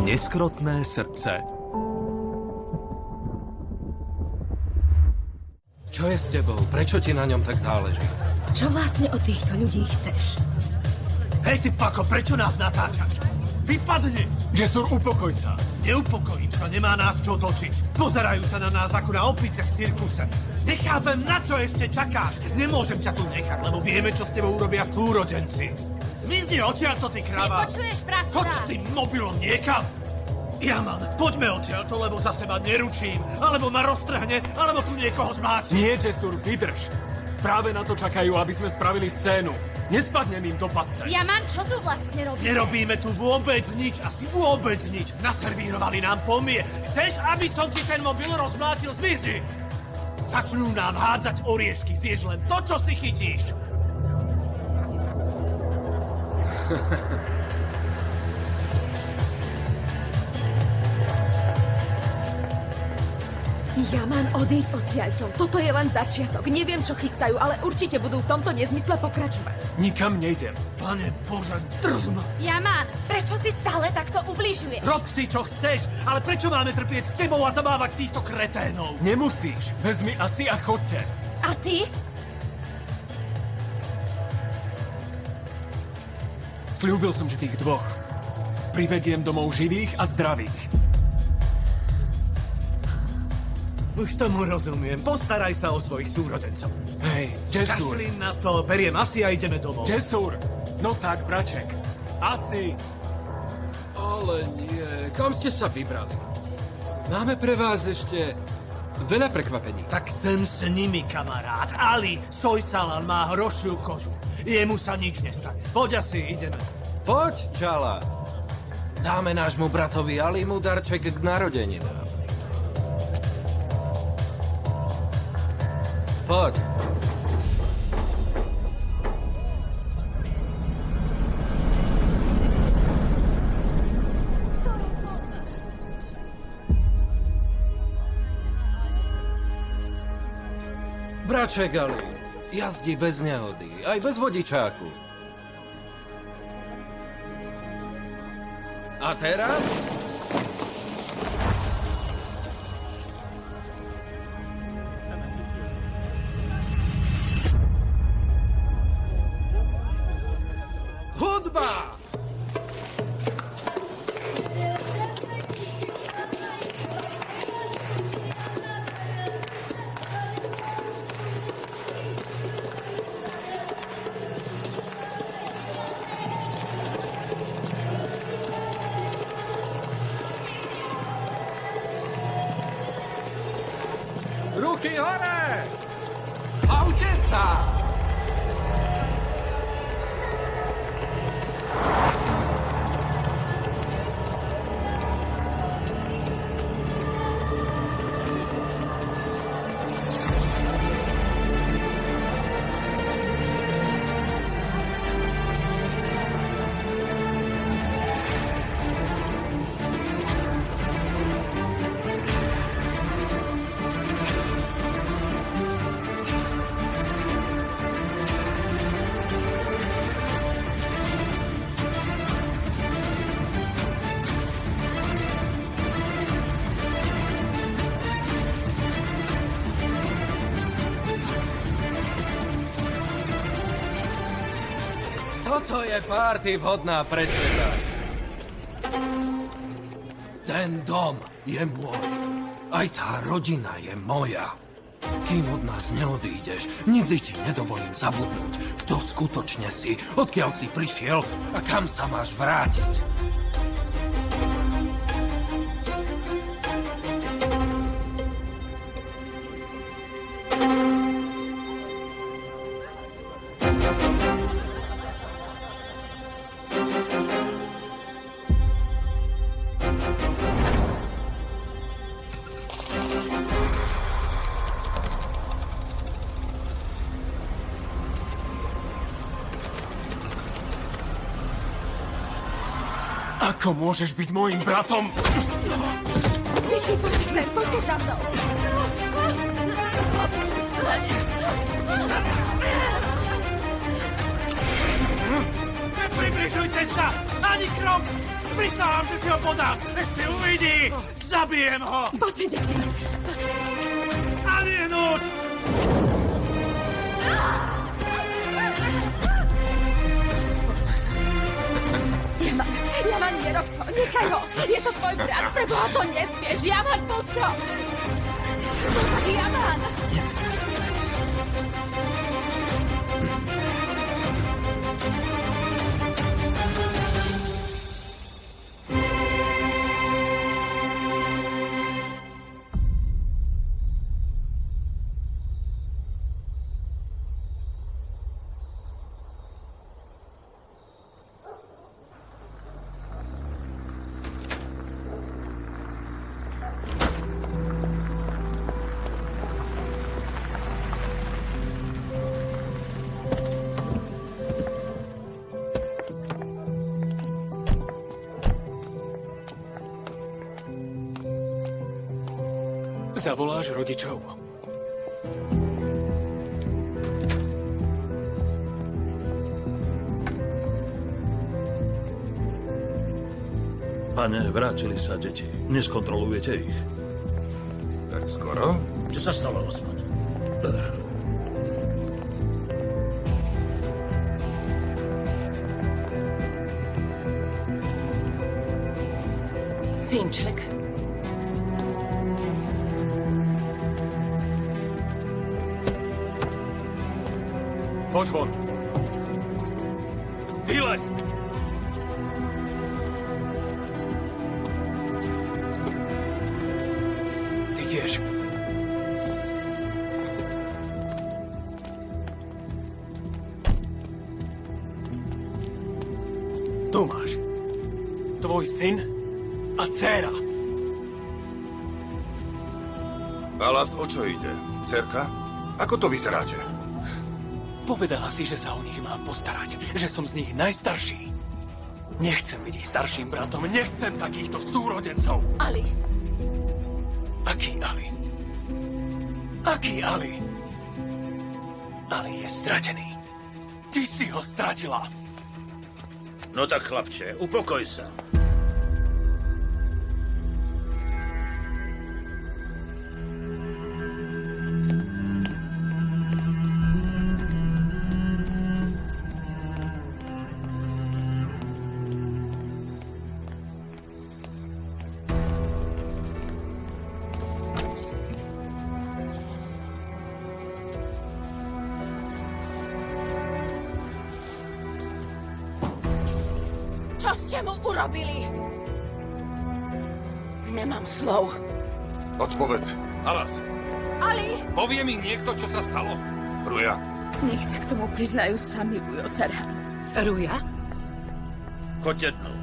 Neskrotné srdce. Čo je s tebou? Prečo ti na ňom tak záleží? Čo vlastne od týchto ľudí chceš? Hej, ty pako, prečo nás natáčaš? Vypadni! Jesur, upokoj sa. Neupokojím sa, nemá nás čo točiť. Pozerajú sa na nás ako na opice v cirkuse. Nechápem, na čo ešte čakáš. Nemôžem ťa tu nechať, lebo vieme, čo s tebou urobia súrodenci. Zmizni odtiaľto, ty kráva. Nepočuješ, práca? Choď s tým mobilom niekam. Jaman, poďme odtiaľto, lebo za seba neručím. Alebo ma roztrhne, alebo tu niekoho zmáči. Nie, Jesur, vydrž. Práve na to čakajú, aby sme spravili scénu. Nespadnem im do pasce. Jaman, čo tu vlastne robíte? Nerobíme tu vôbec nič, asi vôbec nič. Naservírovali nám pomie. Chceš, aby som ti ten mobil rozmlátil? Zmizni! Začnú nám hádzať oriešky, zješ len to, čo si chytíš. Jaman, odíď odtiaľto. Toto je len začiatok. Neviem, čo chystajú, ale určite budú v tomto nezmysle pokračovať. Nikam nejdem. Pane Bože, drzma. Jaman, prečo si stále takto ubližuješ? Rob si, čo chceš, ale prečo máme trpieť s tebou a zabávať týchto kreténov? Nemusíš. Vezmi asi a chodte. A ty? Sľúbil som ti tých dvoch. Privediem domov živých a zdravých. Už tomu rozumiem. Postaraj sa o svojich súrodencov. Hej, Jesur. Kašlím na to, beriem asi a ideme domov. Jesur. No tak, braček. Asi. Ale nie, kam ste sa vybrali? Máme pre vás ešte veľa prekvapení. Tak sem s nimi, kamarát. Ali Sojsalan má hrošiu kožu. Jemu sa nič nestane. Poď asi, ideme. Poď, čala. Dáme nášmu bratovi Alimu darček k narodeninám. Poď. Braček Ali, jazdí bez nehody, aj bez vodičáku. A teraz? Hudba! Ruky hore! Aute sa! Toto je párty vhodná pre teba. Ten dom je môj. Aj tá rodina je moja. Kým od nás neodídeš, nikdy ti nedovolím zabudnúť, kto skutočne si, odkiaľ si prišiel a kam sa máš vrátiť. Ako môžeš byť môjim bratom? Deti, poďte sem, poďte za mnou. Nepribližujte sa! Ani krok! Prisahám, že si ho podáš! Ešte uvidí! Zabijem ho! Poďte, deti. Poďte. A nie núť! Jaman, nerob to. Nechaj ho. Je to tvoj brat. Preboha to nesmieš. Jaman, poď čo? Jaman! Zavoláš rodičov. Pane, vrátili sa deti. Neskontrolujete ich. Tak skoro? Čo sa stalo, Osman? Synček. Poď von. Vylez! Ty tiež. Tu máš. Tvoj syn a dcéra. Alas, o čo ide? Cerka? Ako to vyzeráte? Povedala si, že sa o nich mám postarať. Že som z nich najstarší. Nechcem byť ich starším bratom. Nechcem takýchto súrodencov. Ali. Aký Ali? Aký Ali? Ali je stratený. Ty si ho stratila. No tak, chlapče, upokoj sa. Čo ste mu urobili? Nemám slov. Odpovedz. Alas, Ali! povie mi niekto, čo sa stalo? Ruja, Nech sa k tomu priznajú sami, Ujo Serhan. Ruja? Choďte dnu.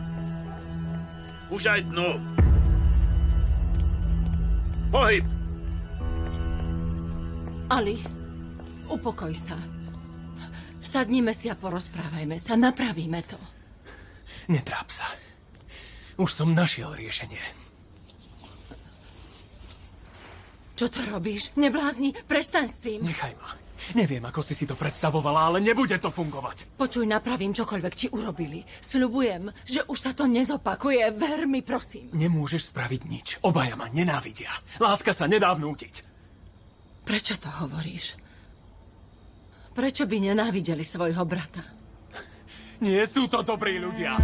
Už aj dnu. Pohyb! Ali, upokoj sa. Sadnime si a porozprávajme sa, napravíme to. Netráp sa. Už som našiel riešenie. Čo to robíš? Neblázni, prestaň s tým. Nechaj ma. Neviem, ako si to predstavovala, ale nebude to fungovať. Počuj, napravím čokoľvek ti urobili. Sľubujem, že už sa to nezopakuje. Ver mi, prosím. Nemôžeš spraviť nič. Obaja ma nenávidia. Láska sa nedá vnútiť. Prečo to hovoríš? Prečo by nenávideli svojho brata? Nie sú to dobrí ľudia.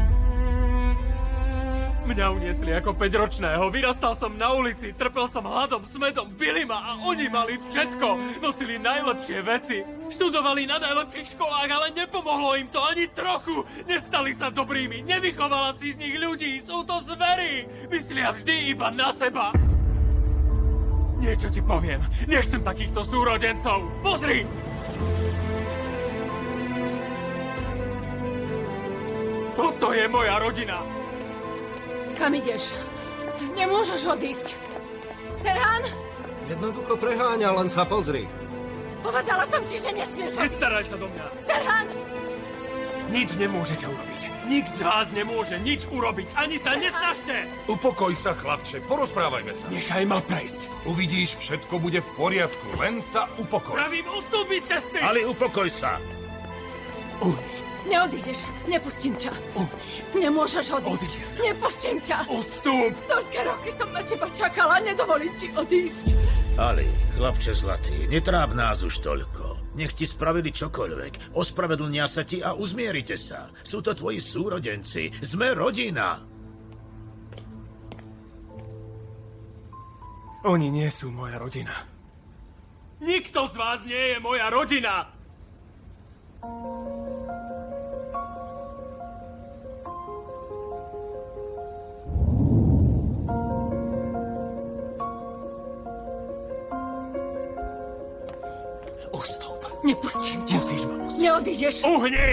Mňa uniesli ako 5-ročného. Vyrastal som na ulici, trpel som hladom, smedom, bili ma a oni mali všetko. Nosili najlepšie veci. Študovali na najlepších školách, ale nepomohlo im to ani trochu. Nestali sa dobrými, nevychovala si z nich ľudí. Sú to zvery. Myslia vždy iba na seba. Niečo ti poviem. Nechcem takýchto súrodencov. Pozri! Toto je moja rodina. Kam ideš? Nemôžeš odísť. Serhan, Jednoducho preháňa, len sa pozri. povedala som ti, že nesmieš odísť. Nestaraj sa do mňa. Serhan! Nič nemôžete urobiť. Nik z vás nemôže nič urobiť. Ani sa nesnažte. upokoj sa, chlapče, porozprávajme sa. Nechaj ma prejsť. Uvidíš, všetko bude v poriadku, len sa upokoj. Pravím, ustúpi z cesty. Ali, upokoj sa. Uli, Neodídeš. Nepustím ťa. Nemôžeš odísť. Nepustím ťa. Ustúp! Toľké roky som na teba čakala. Nedovolím ti odísť. Ali, chlapče zlatý, netráp nás už toľko. Nech ti spravili čokoľvek. Ospravedlnia sa ti a uzmierite sa. Sú to tvoji súrodenci. Sme rodina. Oni nie sú moja rodina. Nikto z vás nie je moja rodina! Ustúp. Nepustím ťa. Musíš ma pustiť. Neodídeš. Uhni!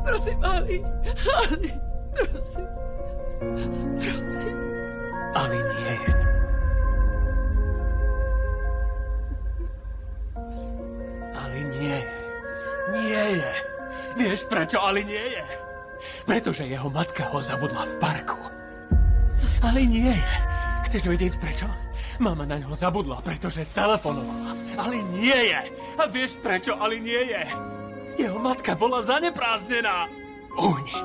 Prosím, Ali. Ali, prosím. Prosím. Ali nie je. Ali nie je. Nie je. Vieš, prečo Ali nie je? Pretože jeho matka ho zabudla v parku. Ali nie je. Chceš vedieť prečo? Mama na ňo zabudla, pretože telefonovala. Ali nie je. A vieš, prečo Ali nie je? Jeho matka bola zaneprázdnená. Uhni.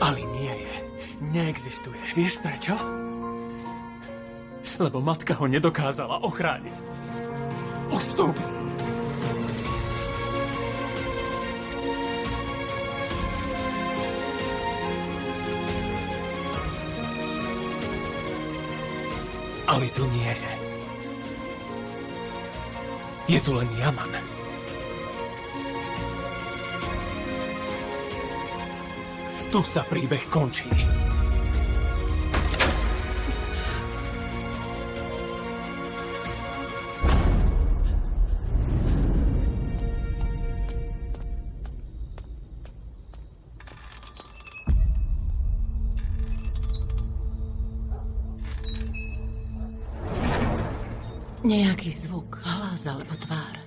Ali nie je. Neexistuje. Vieš prečo? Lebo matka ho nedokázala ochrániť. Ustúp! Ali tu nie je. Je tu len Yaman. Tu sa príbeh končí. Nejaký zvuk, hlas alebo tvár.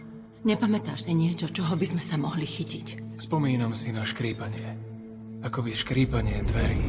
Nepamätáš si niečo, čoho by sme sa mohli chytiť? Spomínam si na škrípanie. Akoby škrípanie dverí.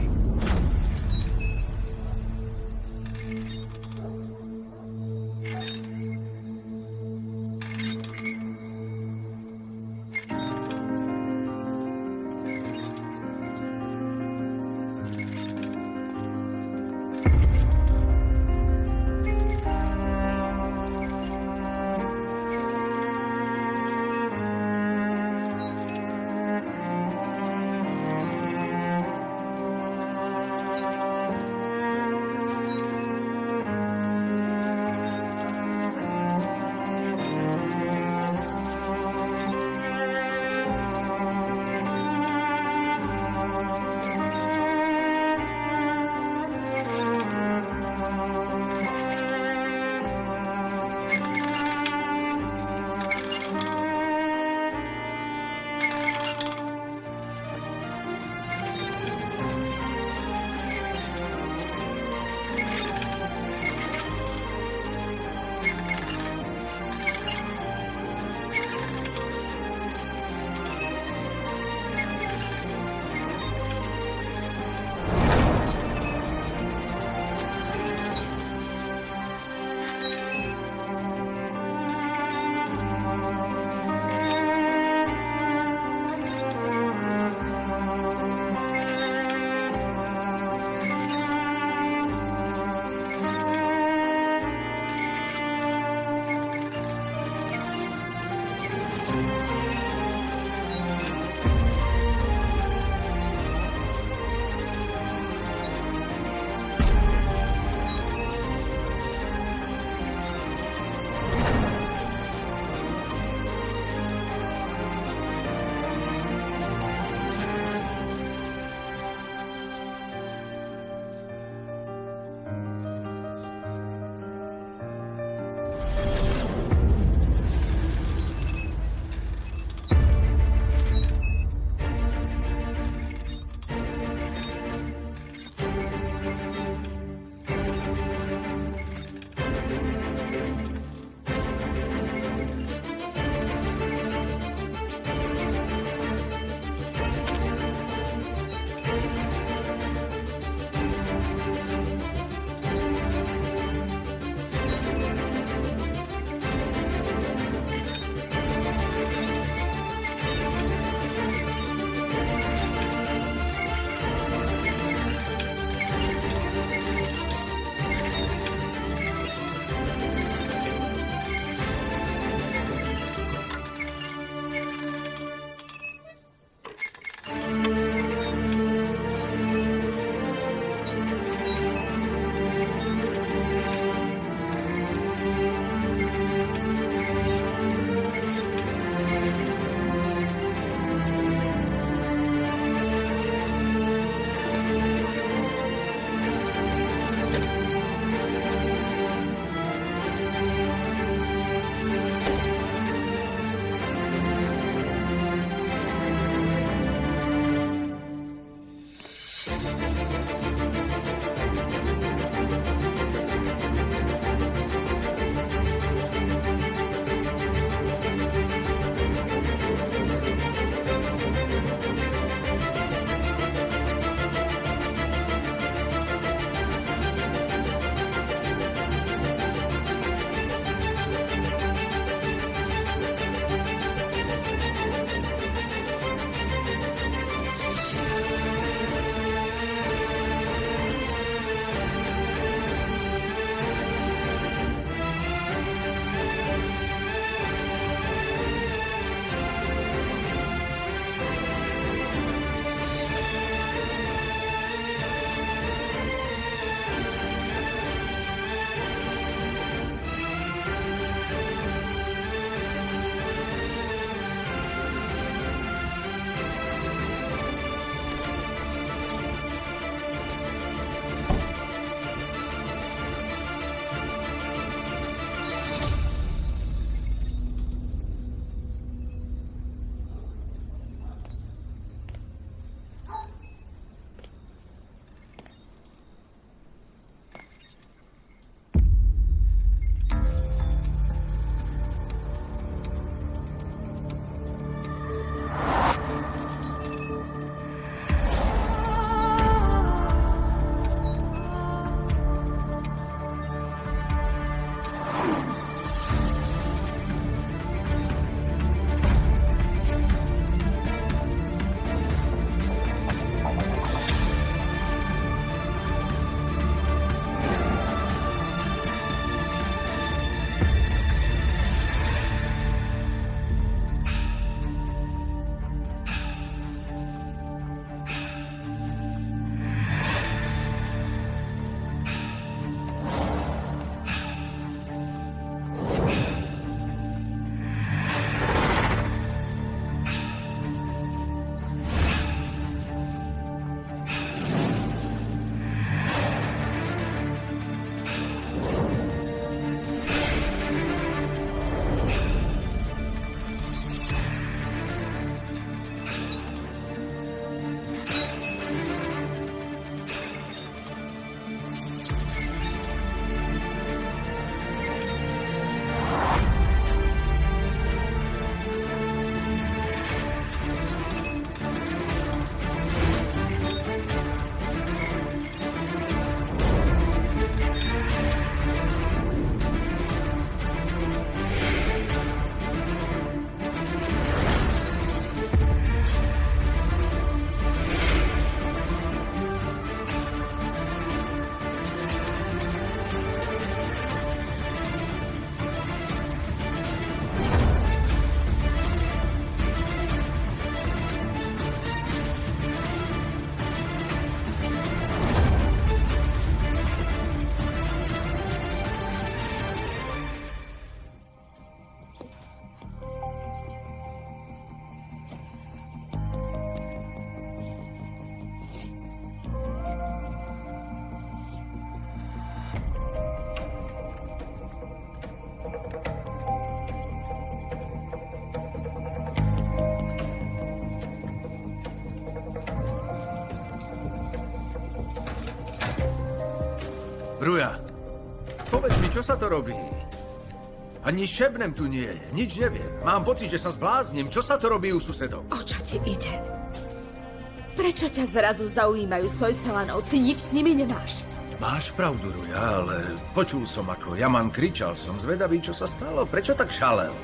Ruja, povedz mi, čo sa to robí? Ani Šebnem tu nie je, nič neviem. Mám pocit, že sa zblázním. Čo sa to robí u susedov? O čo ti ide? Prečo ťa zrazu zaujímajú Sojsalanovci? Nič s nimi nemáš. Máš pravdu, Ruja, ale počul som, ako Jaman kričal. Som zvedavý, čo sa stalo. Prečo tak šalel?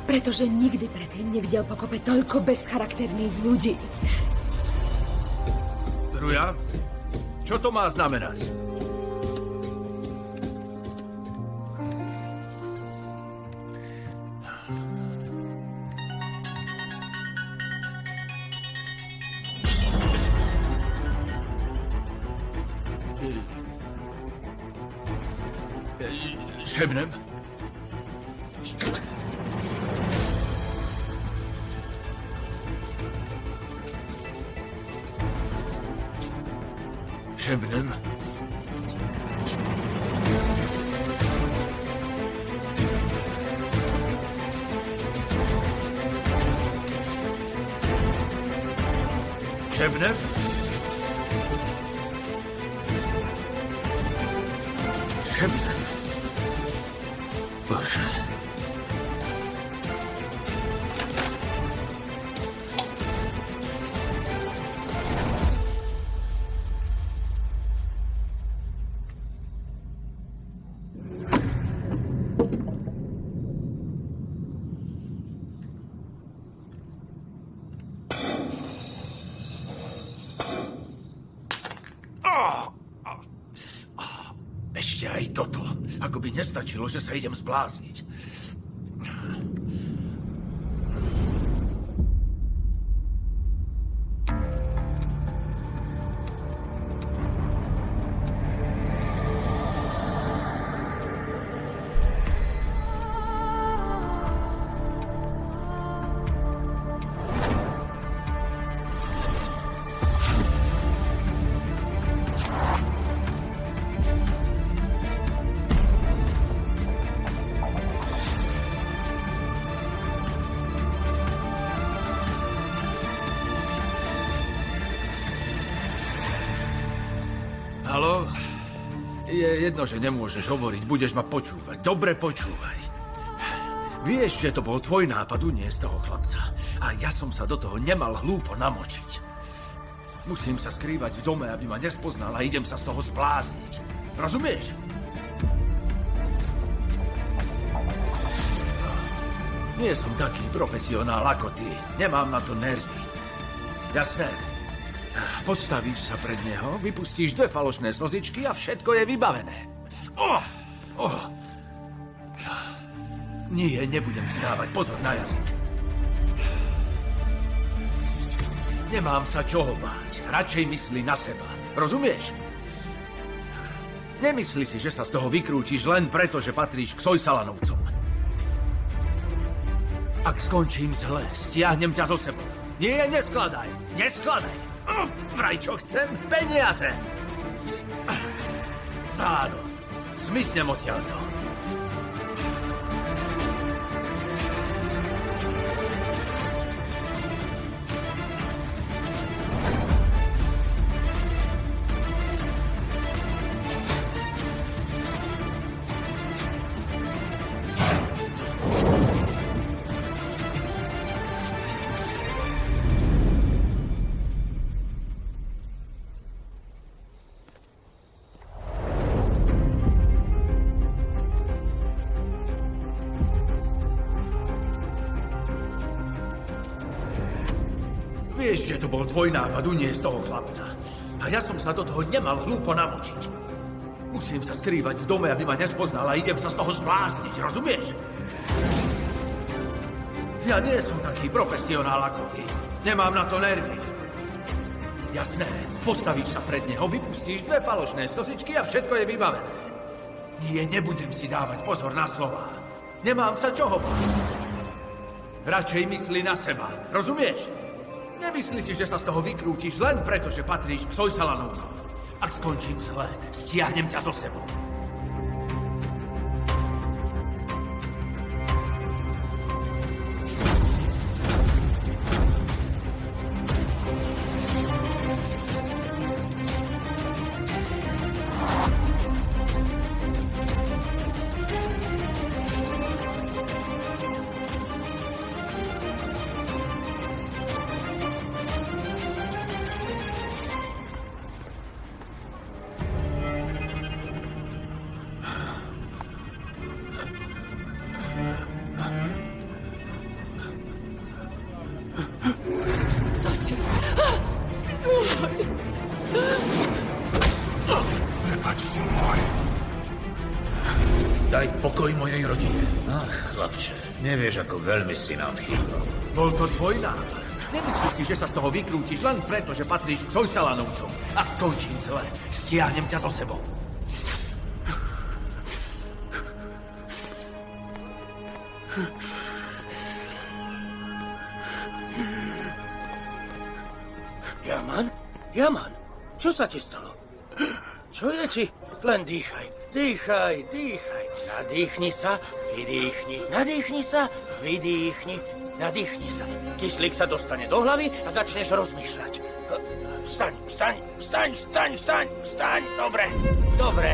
Pretože nikdy predtým nevidel pokope toľko bezcharakterných ľudí. Ruja, čo to má znamenať? Šebnem? Šebnem? Šebnem? Šebnem? Bože. Ešte aj toto. Ako by nestačilo, že sa idem zblázniť. Haló? Je jedno, že nemôžeš hovoriť, budeš ma počúvať. Dobre počúvaj. Vieš, že to bol tvoj nápad uniesť toho chlapca. A ja som sa do toho nemal hlúpo namočiť. Musím sa skrývať v dome, aby ma nespoznal a idem sa z toho zblázniť. Rozumieš? Nie som taký profesionál ako ty. Nemám na to nervy. Jasné? Postavíš sa pred neho, vypustíš 2 falošné slzičky a všetko je vybavené. Nie, nebudem si dávať pozor na jazyk. Nemám sa čoho báť. Radšej myslí na seba. Rozumieš? Nemyslí si, že sa z toho vykrútiš len preto, že patríš k Sojsalanovcom. Ak skončím zle, stiahnem ťa zo sebou. Nie, neskladaj. Neskladaj. Vraj, čo chcem? Peniaze! Áno, smysnem odtiaľto. Vieš, že to bol tvoj nápad uniesť toho chlapca. A ja som sa do toho nemal hlúpo namočiť. Musím sa skrývať v dome, aby ma nespoznal a idem sa z toho zblázniť, rozumieš? Ja nie som taký profesionál ako ty. Nemám na to nervy. Jasné, postavíš sa pred neho, vypustíš 2 falošné slzičky a všetko je vybavené. Nie, nebudem si dávať pozor na slová. Nemám sa čoho báť. Radšej myslí na seba, rozumieš? Nemyslí si, že sa z toho vykrútiš len preto, že patríš k Sojsalanovcom. Ak skončím zle, stiahnem ťa zo sebou. Daj pokoj mojej rodine. Ach, chlapče, nevieš, ako veľmi si nám chýbal. Bol to tvoj návrh. Nemyslíš si, že sa z toho vykrútiš len preto, že patríš k Cojsalanovcom. A skončím zle. Stiahnem ťa so sebou. Yaman? Yaman, čo sa ti stalo? Čo je ti? Len dýchaj, dýchaj, dýchaj. Nadýchni sa, vydýchni. Nadýchni sa, vydýchni. Nadýchni sa. Kyslík sa dostane do hlavy a začneš rozmýšľať. Vstaň, vstaň, vstaň, vstaň, vstaň, vstaň. Dobre, dobre.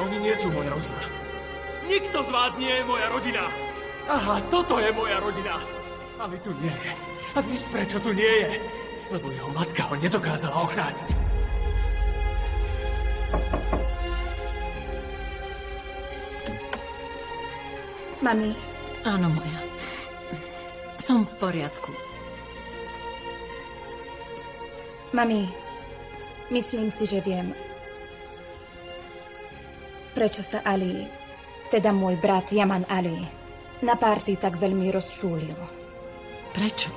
Oni nie sú moja rodina. Nikto z vás nie je moja rodina. Aha, toto je moja rodina. Ale tu nie je. A víš, prečo tu nie je? Lebo jeho matka ho nedokázala ochrániť. Mami, Áno, moja. Som v poriadku. mami, myslím si, že viem, prečo sa Ali, teda môj brat Yaman Ali, na párty tak veľmi rozčúlil. Prečo?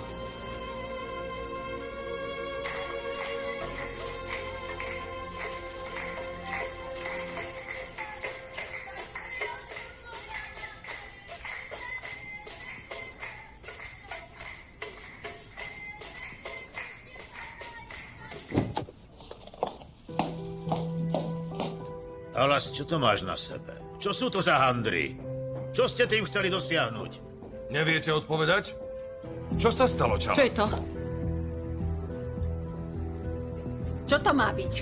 Alas, čo to máš na sebe? Čo sú to za handry? Čo ste tým chceli dosiahnuť? Neviete odpovedať? Čo sa stalo, čau? Čo je to? Čo to má byť?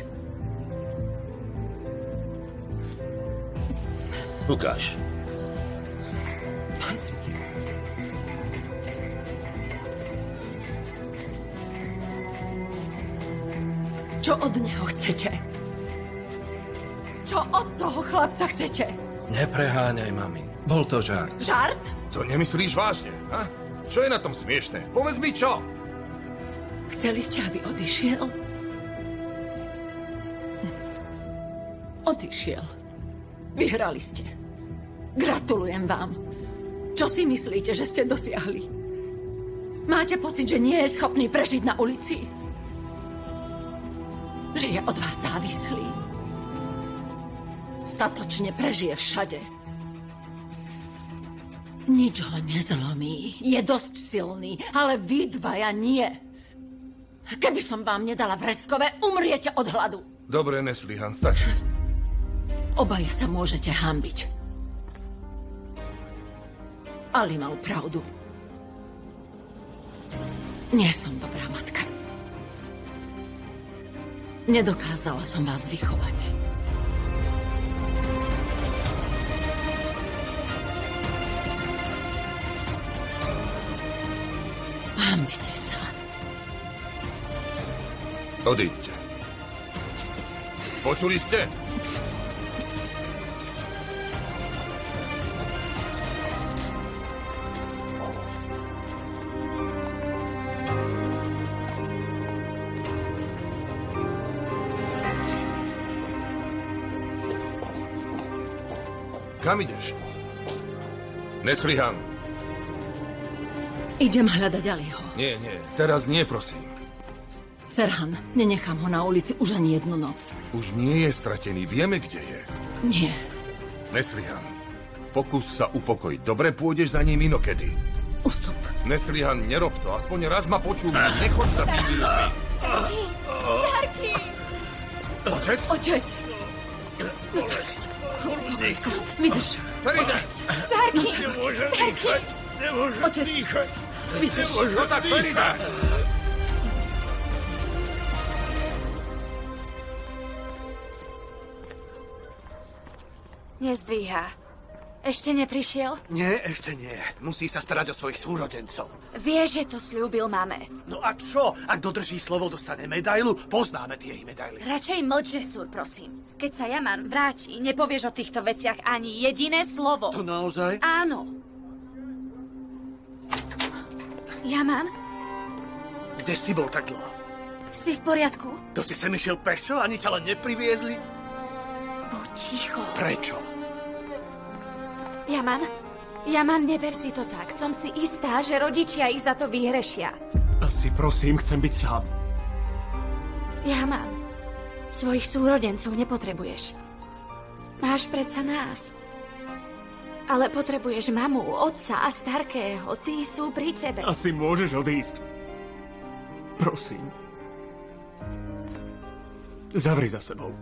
Ukáž. Čo od neho chcete? Čo od toho chlapca chcete? Nepreháňaj, mami. Bol to žart. Žart? To nemyslíš vážne, ha? Čo je na tom smiešné? Povedz mi čo? Chceli ste, aby odišiel? Odišiel. Vyhrali ste. Gratulujem vám. Čo si myslíte, že ste dosiahli? Máte pocit, že nie je schopný prežiť na ulici? Že je od vás závislý? Statočne prežije všade. Nič ho nezlomí. Je dosť silný, ale vy dvaja nie. Keby som vám nedala vreckové, umriete od hladu. Dobre, Neslihan, stačí. Obaja sa môžete hanbiť. Ali mal pravdu. Nie som dobrá matka. Nedokázala som vás vychovať. Hanbite sa. Odíďte. Počuli ste? Kam ideš? Neslihan. Idem hľadať Aliho. Nie, teraz nie, prosím. Serhan, nenechám ho na ulici už ani jednu noc. Už nie je stratený, vieme, kde je. Nie. Neslihan, pokus sa upokojiť. Dobre, pôjdeš za ním inokedy. Ustup. Neslihan, nerob to, aspoň raz ma počúvaj. Nechoď za tým výzvy. Starky! Otec? Otec! Vydrž. Ferida! Starky! Starky! Otec! Vydrž. No tak, Ferida! Nezdvíha. Ešte neprišiel? Nie, ešte nie. Musí sa starať o svojich súrodencov. Vieš, že to slúbil mame. No a čo? Ak dodrží slovo, dostane medailu. Poznáme tie ich medaily. Radšej mlč, Žesúr, prosím. Keď sa Yaman vráti, nepovieš o týchto veciach ani jediné slovo. To naozaj? Áno. Yaman? Kde si bol tak dlho? Si v poriadku? To si sem išiel pešo? Ani ťa len nepriviezli? Buď ticho. Prečo? Yaman, neber si to tak. Som si istá, že rodičia ich za to vyhrešia. Asi prosím, chcem byť sám. Yaman, svojich súrodencov nepotrebuješ. Máš predsa nás. Ale potrebuješ mamu, otca a starkého. Tí sú pri tebe. Asi môžeš odísť. Prosím. Zavri za sebou.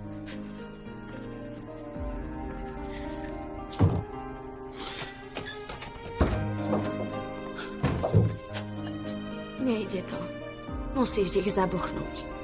Nejde to. Musíš ich zabuchnúť.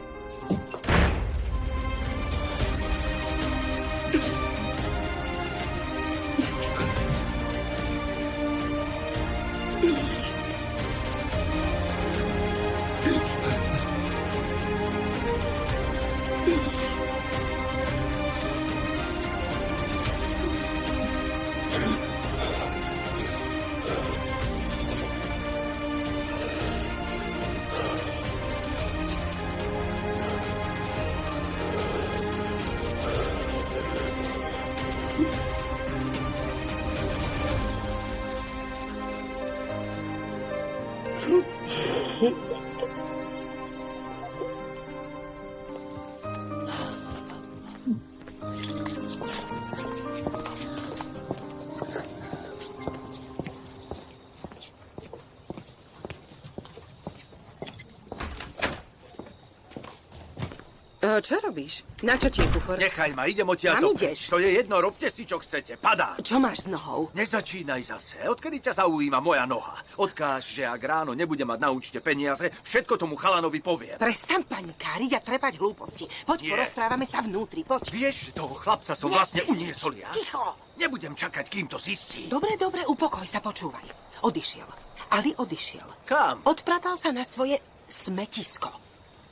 Čo robíš? Na čo ti je kufor? Nechaj ma, idem odtiaľ. Kam ideš? To je jedno, robte si, čo chcete. Padá. Čo máš s nohou? Nezačínaj zase. Odkedy ťa zaujíma moja noha? Odkáž, že ak ráno nebude mať na účte peniaze, všetko tomu chalanovi poviem. Prestaň panikáriť a trepať hlúposti. Poď, porozprávame sa vnútri, poď. Vieš, že toho chlapca som vlastne uniesol ja? Ticho! Nebudem čakať, kým to zistí. Dobre, upokoj sa, počúvaj. Odišiel. Ali odišiel. Kam? Odpratal sa na svoje smetisko.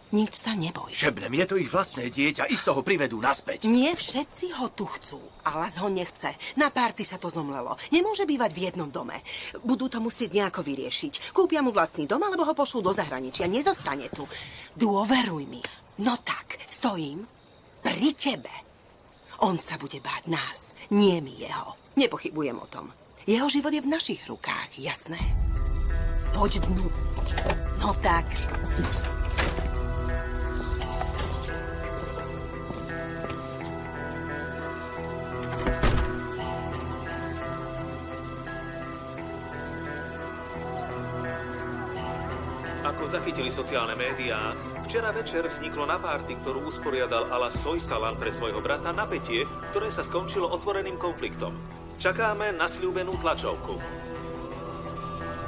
Nič sa neboj. Šebnem, je to ich vlastné dieťa, isto ho privedú naspäť. Nie všetci ho tu chcú. Alas ho nechce. Na párty sa to zomlelo. Nemôže bývať v jednom dome. Budú to musieť nejako vyriešiť. Kúpia mu vlastný dom, alebo ho pošlú do zahraničia. Nezostane tu. Dôveruj mi. No tak, stojím pri tebe. On sa bude báť nás, nie my jeho. Nepochybujem o tom. Jeho život je v našich rukách, jasné? Poď dnu. No tak. Ako zachytili sociálne médiá, včera večer vzniklo na párty, ktorú usporiadal Alas Soysalan pre svojho brata, napätie, ktoré sa skončilo otvoreným konfliktom. Čakáme na sľúbenú tlačovku.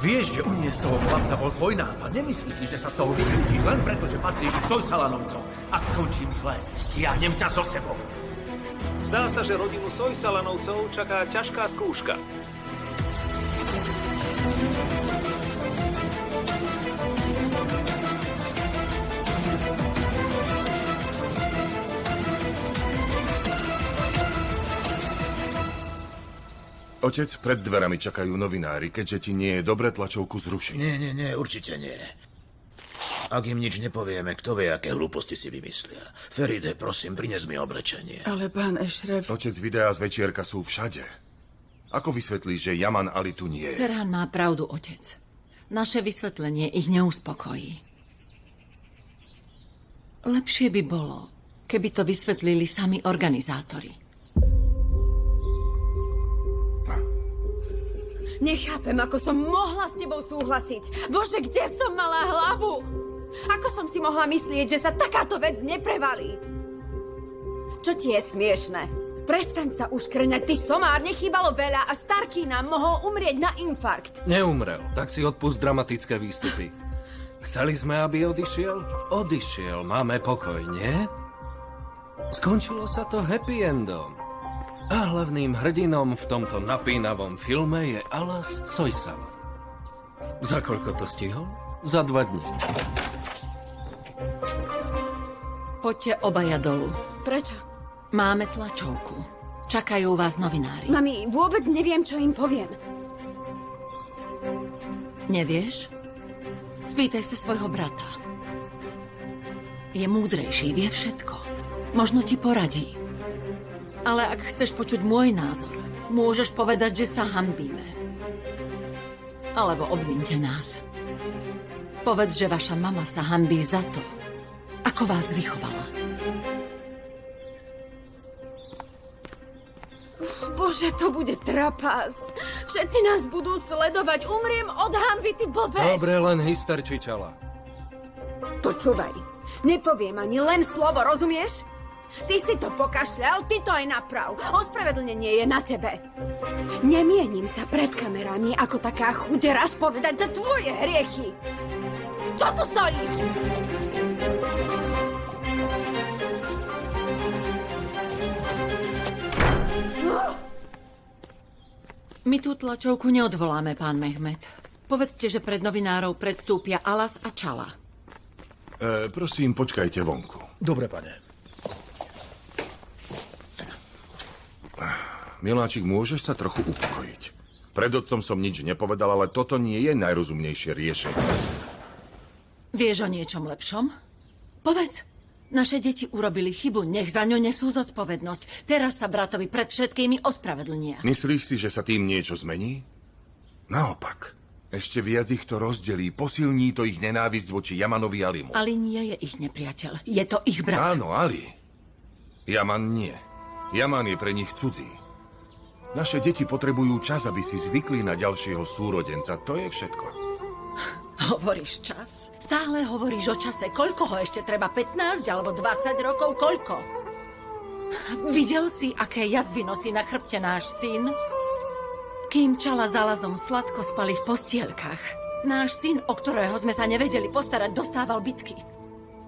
Vieš, že uniesť toho chlapca bol tvoj nápad. Nemyslíš si, že sa z toho vykrútiš len preto, že patríš k Soysalanovcom. Ak skončím zle, stiahnem ťa so sebou. Zdá sa, že rodinu Soysalanovcov čaká ťažká skúška. Otec, pred dverami čakajú novinári, keďže ti nie je dobre tlačovku zrušiť. Nie, určite nie. Ak im nič nepovieme, kto vie, aké hlúposti si vymyslia. Feride, prosím, prines mi oblečenie. Ale pán Ešref... Otec, videá z večierka sú všade. Ako vysvetlíš, že Yaman Ali tu nie je? Serhan má pravdu, otec. Naše vysvetlenie ich neuspokojí. Lepšie by bolo, keby to vysvetlili sami organizátori. Nechápem, ako som mohla s tebou súhlasiť. Bože, kde som mala hlavu? Ako som si mohla myslieť, že sa takáto vec neprevalí? Čo ti je smiešne? Prestaň sa už krňať, ty somár, nechýbalo veľa a Starký nám mohol umrieť na infarkt. Neumrel, tak si odpust dramatické výstupy. Chceli sme, aby odišiel? Odišiel, máme pokoj, nie? Skončilo sa to happy endom. A hlavným hrdinom v tomto napínavom filme je Alas Soysalan. Za koľko to stihol? Za 2 dní. Poďte obaja dolu. Prečo? Máme tlačovku. Čakajú vás novinári. Mami, vôbec neviem, čo im poviem. Nevieš? Spýtaj sa svojho brata. Je múdrejší, vie všetko. Možno ti poradí. Ale ak chceš počuť môj názor, môžeš povedať, že sa hanbíme. Alebo obvinte nás. Povedz, že vaša mama sa hanbí za to, ako vás vychovala. Bože, to bude trapás. Všetci nás budú sledovať. Umriem od hanby, ty blbec. Dobre, len hyster, čičala. Počúvaj, nepoviem ani len slovo, rozumieš? Ty si to pokašľal, ty to aj naprav. Ospravedlnenie je na tebe. Nemienim sa pred kamerami ako taká chuť raz povedať za tvoje hriechy. Čo tu stojíš? My tú tlačovku neodvoláme, pán Mehmet. Povedzte, že pred novinárov predstúpia Alas a Čala. Prosím, počkajte vonku. Dobre, pane. Miláčik, môžeš sa trochu upokojiť. Pred otcom som nič nepovedal, ale toto nie je najrozumnejšie riešenie. Vieš o niečom lepšom? Povedz. Naše deti urobili chybu, nech za ňu nesú zodpovednosť. Teraz sa bratovi pred všetkými ospravedlnia. Myslíš si, že sa tým niečo zmení? Naopak. Ešte viac ich to rozdelí, posilní to ich nenávisť voči Jamanovi Alimu. Ali nie je ich nepriateľ, je to ich brat. Áno, Ali. Jaman nie. Jaman je pre nich cudzí. Naše deti potrebujú čas, aby si zvykli na ďalšieho súrodenca. To je všetko. Hovoríš čas? Stále hovoríš o čase. Koľko ho ešte treba? 15 alebo 20 rokov? Koľko? Videl si, aké jazvy nosí na chrbte náš syn? Kým Čala za Alazom sladko spali v postielkach, náš syn, o ktorého sme sa nevedeli postarať, dostával bitky.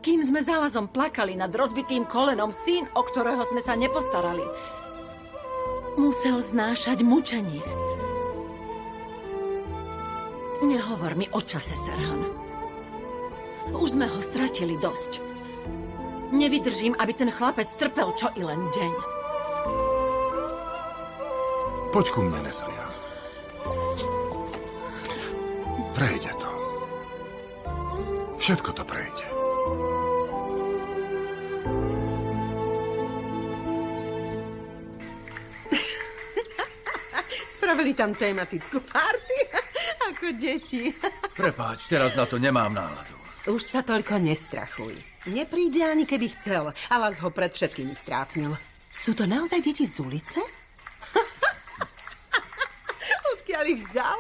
Kým sme za Alazom plakali nad rozbitým kolenom, syn, o ktorého sme sa nepostarali, musel znášať mučenie. Nehovor mi o čase, Serhan. Už sme ho stratili dosť. Nevydržím, aby ten chlapec trpel čo i len deň. Poď ku mne, Neslia. Prejde to. Všetko to prejde. Spravili tam tematickú party, ako deti. Prepáč, teraz na to nemám náladu. Už sa toľko nestrachuj. Nepríde ani keby chcel, ale ho pred všetkými strápnil. Sú to naozaj deti z ulice? Odkiaľ ich vzal?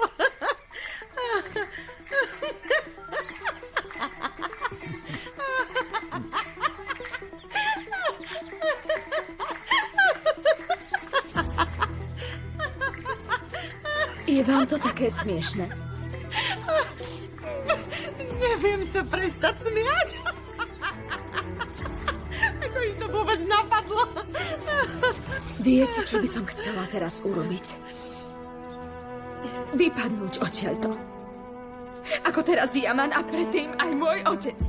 Je vám to také smiešne? Neviem sa prestať smiať. Ako ich to vôbec napadlo. Viete, čo by som chcela teraz urobiť? Vypadnúť odtiaľto. Ako teraz Jaman a predtým aj môj otec.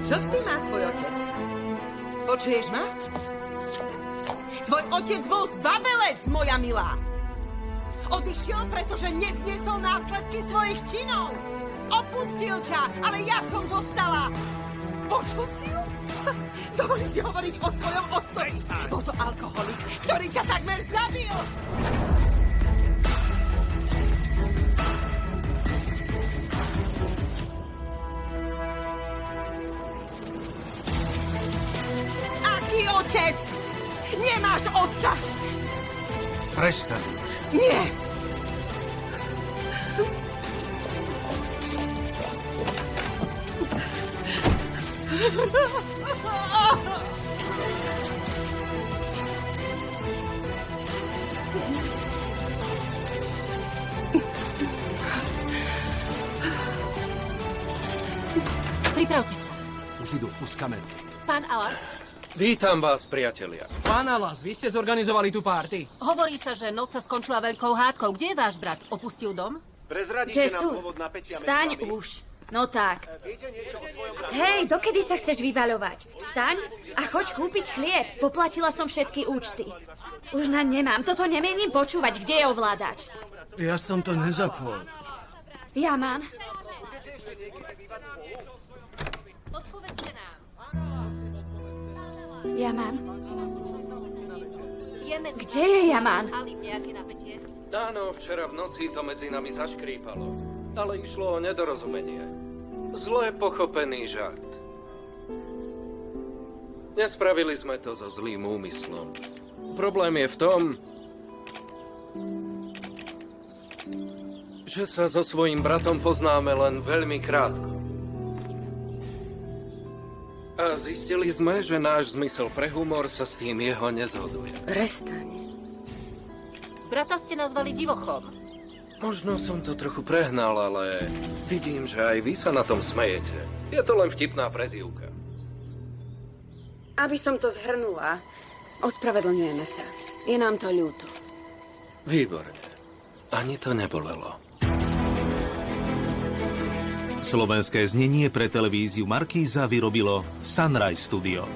Čo s tým má tvoj otec? Počuješ ma? Tvoj otec bol zbabelec, moja milá. Odišiel, pretože nezniesol následky svojich činov. Opustil ťa, ale ja som zostala. Počul si ju? Dovolí si hovoriť o svojom otcovi. Bol to alkoholik, ktorý ťa takmer zabil. Aký otec? Nemáš otca! Prestaň. Nie! Pripravte sa. Už idú, pust kameru. Pán Pán Alas, Vítam vás, priatelia. Pán Alas, vy ste zorganizovali tú párty. hovorí sa, že noc sa skončila veľkou hádkou. Kde je váš brat? Opustil dom? Jessu, vstaň už. No tak. Hej, dokedy sa chceš vyvaľovať? Vstaň a choď kúpiť chlieb. Poplatila som všetky účty. Už naň nemám. Toto nemienim počúvať. Kde je ovládač? Ja som to nezapol. Jaman. Odpovedzte nám. Jaman. Kde je Jaman? Nejaké napätie? Áno, včera v noci to medzi nami zaškrípalo. Ale išlo o nedorozumenie. Zle pochopený žart. Nespravili sme to so zlým úmyslom. Problém je v tom, že sa so svojím bratom poznáme len veľmi krátko. A zistili sme, že náš zmysel pre humor sa s tým jeho nezhoduje. Prestaň. Brata ste nazvali divochom. Možno som to trochu prehnal, ale vidím, že aj vy sa na tom smejete. Je to len vtipná prezývka. Aby som to zhrnula, ospravedlňujeme sa. Je nám to ľúto. Výborne. Ani to nebolelo. Slovenské znenie pre televíziu Markíza vyrobilo Sunrise Studio.